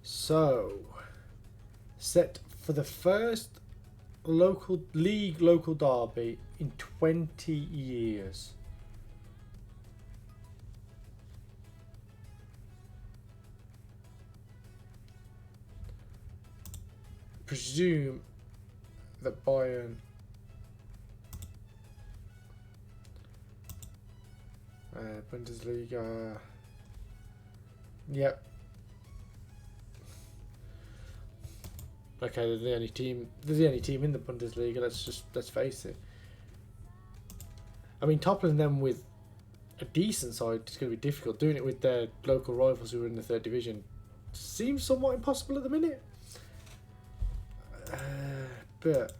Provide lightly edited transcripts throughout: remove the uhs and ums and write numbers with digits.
So, set for the first local derby in 20 years. Presume that Bayern Bundesliga. Yep. Okay, they're the only team. They're the only team in the Bundesliga. Let's face it. I mean, toppling them with a decent side is going to be difficult. Doing it with their local rivals who are in the third division seems somewhat impossible at the minute. But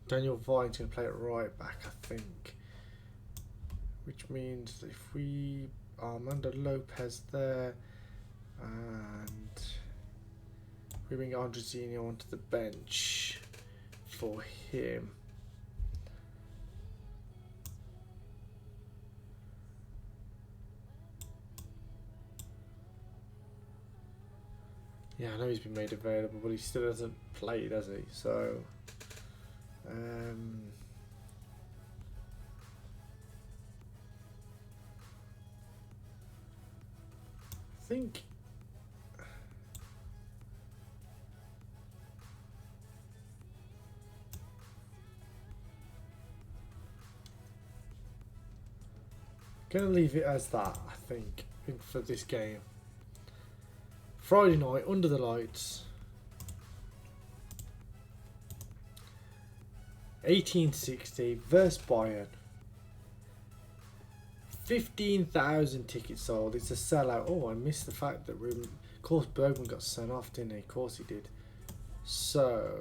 Daniel Vine's going to play it right back, I think. Which means that if we Armando Lopez there and we bring Andrezinho onto the bench for him. Yeah, I know he's been made available, but he still hasn't played, has he? So I think gonna leave it as that, I think for this game. Friday night under the lights. 1860 versus Bayern. 15,000 tickets sold. It's a sellout. Oh, I missed the fact that of course Bergman got sent off, didn't he? Of course he did. So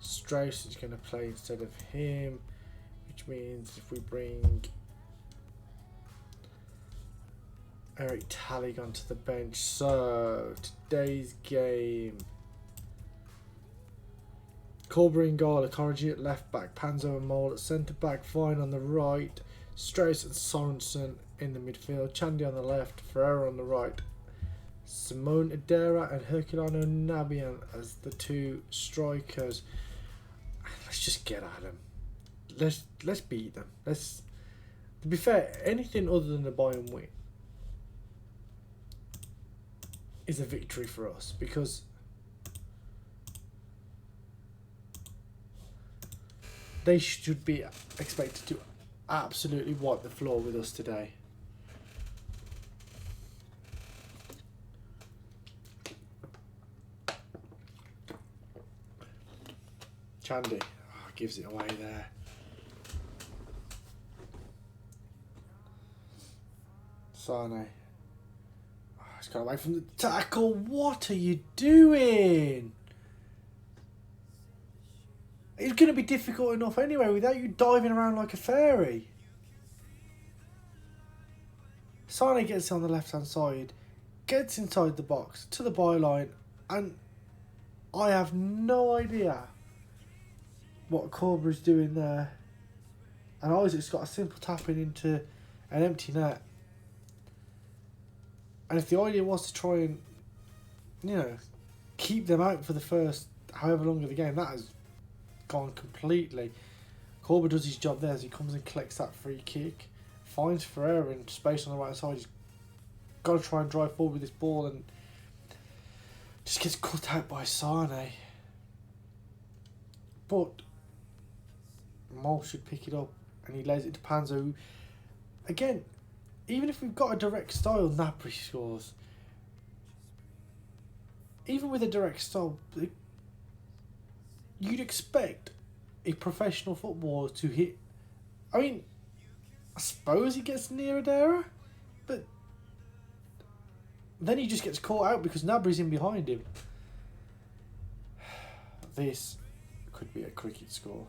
Strauss is going to play instead of him, which means if we bring Eric Tallig onto the bench. So today's game: Corber in goal, Akorji at left back, Panzo and Mole at centre back, Vine on the right, Strauss and Sorensen in the midfield, Chandy on the left, Ferreira on the right, Simone Adera and Herculano Nabian as the two strikers. Let's just get at them. Let's beat them. To be fair, anything other than the Bayern win is a victory for us, because they should be expected to absolutely wipe the floor with us today. Chandy gives it away there. Sane. He's got away from the tackle. What are you doing? It's going to be difficult enough anyway without you diving around like a fairy. Sane gets on the left hand side, gets inside the box to the byline, and I have no idea what Corber is doing there. And Isaac's got a simple tapping into an empty net. And if the idea was to try and, keep them out for the first however long of the game, that has gone completely. Corber does his job there as he comes and collects that free kick, finds Ferreira in space on the right side. He's got to try and drive forward with this ball and just gets cut out by Sane. But Mole should pick it up and he lays it to Panzo, who, again, even if we've got a direct style, Napoli scores. Even with a direct style, you'd expect a professional footballer to hit. I mean, I suppose he gets near Adera, but then he just gets caught out because Nabri's in behind him. This could be a cricket score.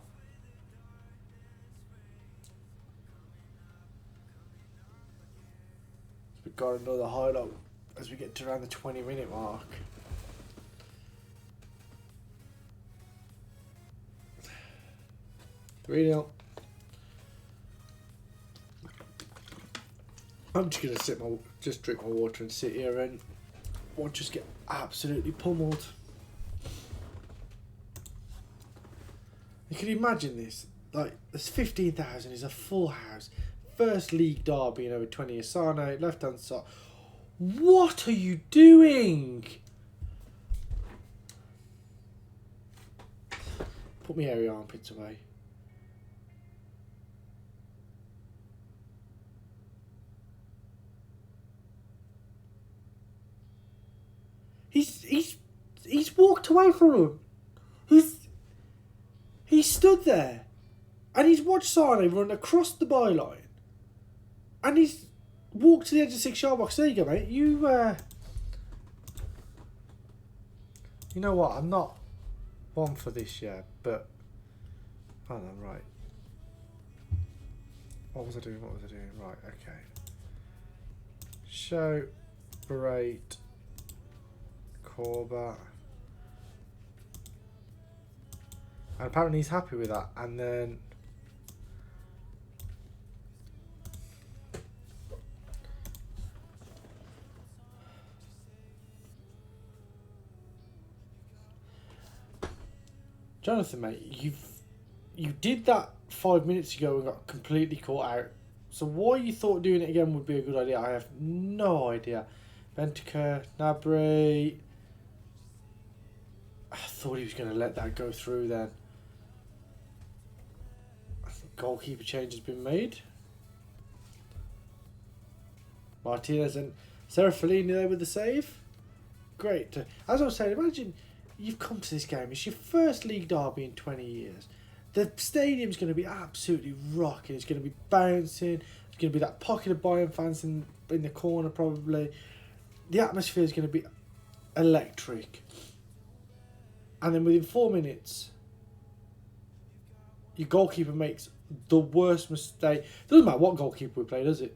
We've got another highlight as we get to around the 20-minute mark. Three 0. I'm just gonna drink my water and sit here and watch us get absolutely pummeled. You can imagine this. Like, there's 15,000 is a full house. First league derby in over 20 years. Sane, left hand side. What are you doing? Put my hairy armpits away. He's walked away from him. He stood there, and he's watched Sane run across the byline, and he's walked to the edge of the 6-yard box. There you go, mate. You know what? I'm not one for this yet, but hold on, right. What was I doing? Right, okay. Show, berate, Corba. And apparently he's happy with that. And then Jonathan, mate, you did that 5 minutes ago and got completely caught out. So why you thought doing it again would be a good idea, I have no idea. Bentaker, Nabry. I thought he was going to let that go through then. Goalkeeper change has been made. Martinez and Sarah Fellini there with the save. Great. As I was saying, imagine you've come to this game. It's your first league derby in 20 years. The stadium's going to be absolutely rocking. It's going to be bouncing. There's going to be that pocket of Bayern fans in the corner probably. The atmosphere is going to be electric. And then within 4 minutes, your goalkeeper makes the worst mistake. Doesn't matter what goalkeeper we play, does it?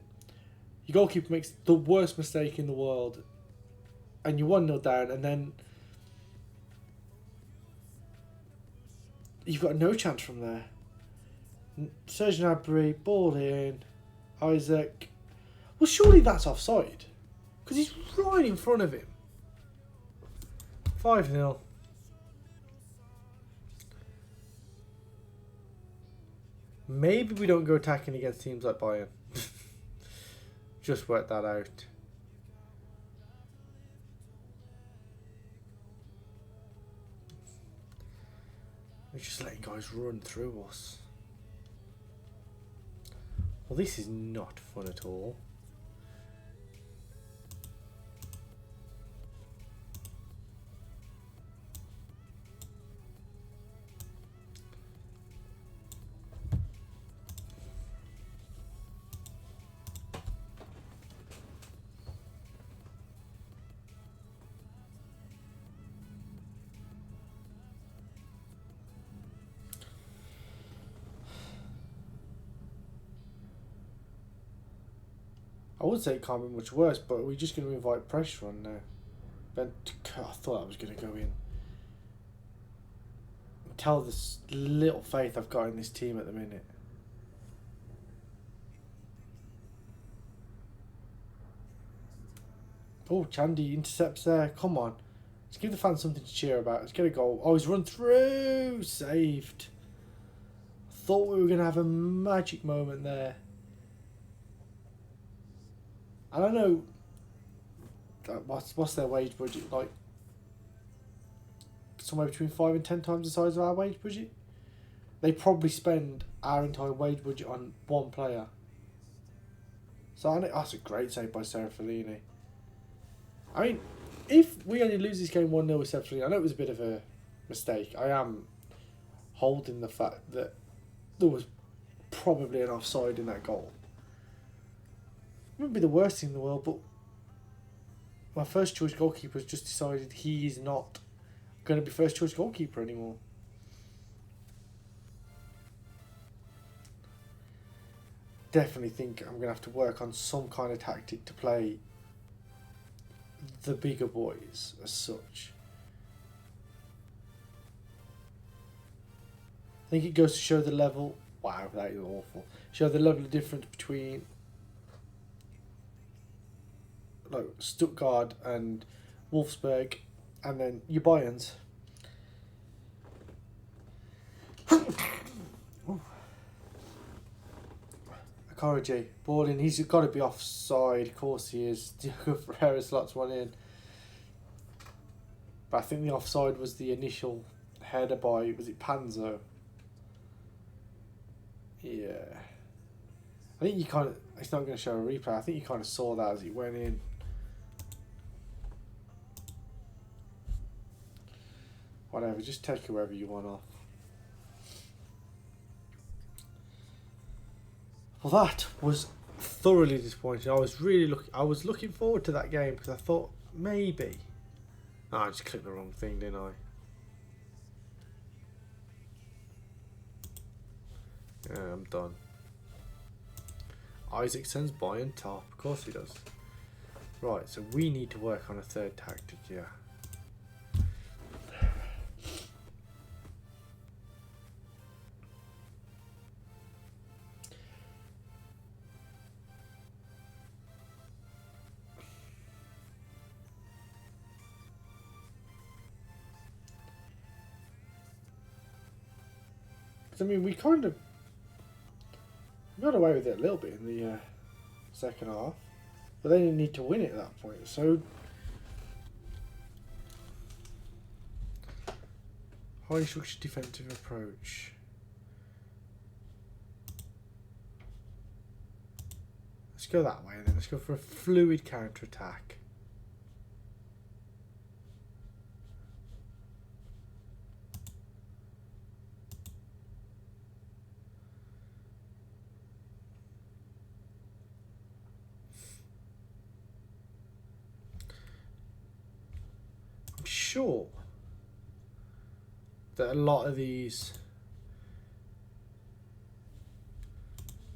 Your goalkeeper makes the worst mistake in the world. And you're 1-0 down, and then you've got no chance from there. Serge Gnabry, ball in. Isaac. Well, surely that's offside. Because he's right in front of him. 5-0. Maybe we don't go attacking against teams like Bayern. Just work that out. We're just letting guys run through us. Well, this is not fun at all. I would say it can't be much worse, but we're just going to invite pressure on now. I thought that was going to go in. Tell this little faith I've got in this team at the minute. Oh, Chandy intercepts there. Come on. Let's give the fans something to cheer about. Let's get a goal. Oh, he's run through. Saved. Thought we were going to have a magic moment there. I don't know what's their wage budget like. Somewhere between 5 and 10 times the size of our wage budget. They probably spend our entire wage budget on one player. So I know, that's a great save by Sarah Fellini. I mean, if we only lose this game 1-0 with Sarah Fellini, I know it was a bit of a mistake. I am holding the fact that there was probably an offside in that goal. It wouldn't be the worst thing in the world, but my first choice goalkeeper has just decided he is not going to be first choice goalkeeper anymore. definitely think I'm going to have to work on some kind of tactic to play the bigger boys as such. I think it goes to show the level. Wow, that is awful. Show the level of difference between like Stuttgart and Wolfsburg, and then your Bayerns. Corrigy, ball in. He's got to be offside. Of course he is. Diogo Ferreira slots one in. But I think the offside was the initial header by, was it Panzo? Yeah. I think you kind of, it's not going to show a replay. I think you kind of saw that as it went in. Whatever, just take whoever you want off. Well, that was thoroughly disappointing. I was looking forward to that game because I thought maybe. Oh, I just clicked the wrong thing, didn't I? Yeah, I'm done. Isaac sends Bayern top. Of course he does. Right, so we need to work on a third tactic, yeah. I mean, we kind of got away with it a little bit in the second half, but they didn't need to win it at that point. So, highly structured defensive approach. Let's go that way then. Let's go for a fluid counter attack. Sure that a lot of these,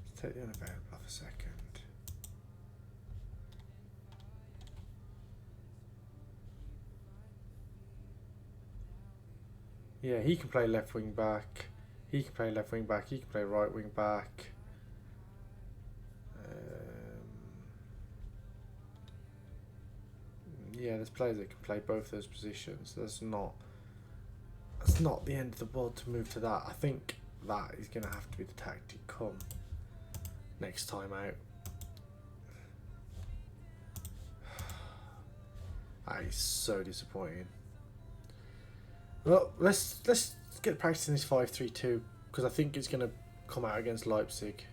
let's take the unavailable off a second. Yeah, he can play left wing back, he can play left wing back, he can play right wing back. Yeah, there's players that can play both those positions. That's not the end of the world to move to that. I think that is going to have to be the tactic come next time out. That is so disappointing. Well, let's get practicing this 5-3-2 because I think it's going to come out against Leipzig.